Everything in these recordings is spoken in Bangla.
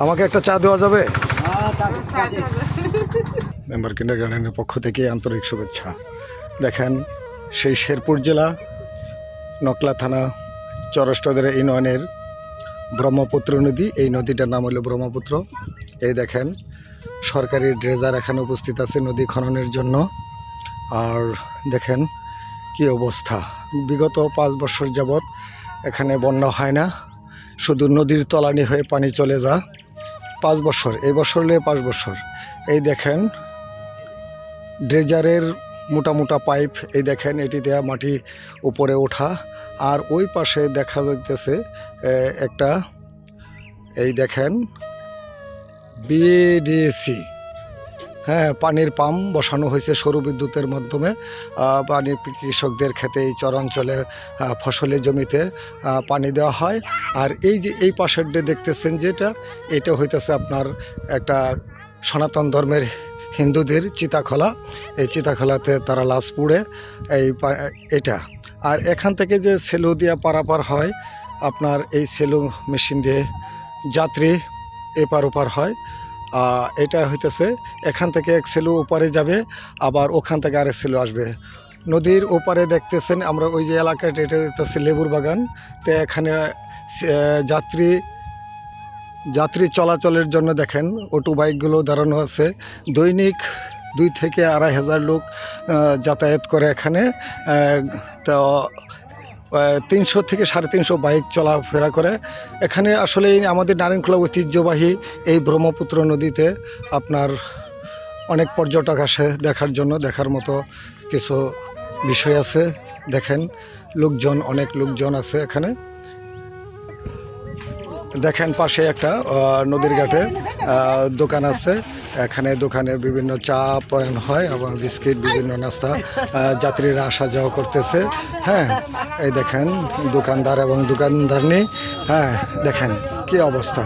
আমাকে একটা চা দেওয়া যাবে? মেম্বার কিন্ডারগার্টেনের পক্ষ থেকে আন্তরিক শুভেচ্ছা। দেখেন সেই শেরপুর জেলা নকলা থানা চরষ্টদের ইউনিয়নের ব্রহ্মপুত্র নদী, এই নদীটার নাম হলো ব্রহ্মপুত্র। এই দেখেন সরকারি ড্রেজার এখানে উপস্থিত আছে নদী খননের জন্য। আর দেখেন কি অবস্থা, বিগত 5 বছর যাবৎ এখানে বন্যা হয় না, শুধু নদীর তলানি হয়ে পানি চলে যা। 5 বছর, এই বছর হলে 5 বছর। এই দেখেন ড্রেজারের মোটা মোটা পাইপ, এই দেখেন এটি দেয়া মাটি উপরে ওঠা। আর ওই পাশে দেখা যাইতেছে একটা, এই দেখেন বিডিসি, হ্যাঁ, পানির পাম্প বসানো হয়েছে সৌর বিদ্যুতের মাধ্যমে। পানি কৃষকদের ক্ষেতে এই চরাঞ্চলে ফসলের জমিতে পানি দেওয়া হয়। আর এই যে এই পাশের দেখতেছেন যেটা, এটা হইতেছে আপনার একটা সনাতন ধর্মের হিন্দুদের চিতাখলা। এই চিতাখলাতে তারা লাশ পুড়ে এটা। আর এখান থেকে যে সেলু দিয়া পারাপার হয়, আপনার এই সেলু মেশিন দিয়ে যাত্রী এপার ওপার হয়। এটা হইতেছে এখান থেকে এক সেলু ওপারে যাবে, আবার ওখান থেকে আরেক সেলু আসবে। নদীর ওপারে দেখতেছেন আমরা ওই যে এলাকাটা, এটা হইতেছে লেবুর বাগান। তো এখানে যাত্রী চলাচলের জন্য দেখেন অটো বাইকগুলো দাঁড়ানো আছে। দৈনিক 2 থেকে 2,500 লোক যাতায়াত করে এখানে। তো 300 থেকে 350 বাইক চলাফেরা করে এখানে। আসলে আমাদের নারায়ণখোলা ঐতিহ্যবাহী এই ব্রহ্মপুত্র নদীতে আপনার অনেক পর্যটক আসে দেখার জন্য। দেখার মতো কিছু বিষয় আছে। দেখেন লোকজন, অনেক লোকজন আছে এখানে। দেখেন পাশে একটা নদীর ঘাটে দোকান আছে। এখানে দোকানে বিভিন্ন চা পান হয় এবং বিস্কিট, বিভিন্ন নাস্তা, যাত্রীরা আসা যাওয়া করতেছে। হ্যাঁ, এই দেখেন দোকানদার এবং দোকানদারনি। হ্যাঁ, দেখেন কি অবস্থা।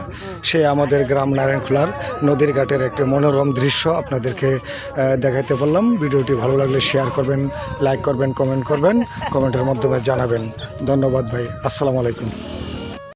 সে আমাদের গ্রাম নারায়ণখোলার নদীর ঘাটের একটি মনোরম দৃশ্য আপনাদেরকে দেখাতে বললাম। ভিডিওটি ভালো লাগলে শেয়ার করবেন, লাইক করবেন, কমেন্ট করবেন, কমেন্টের মাধ্যমে জানাবেন। ধন্যবাদ ভাই, আসসালামু আলাইকুম।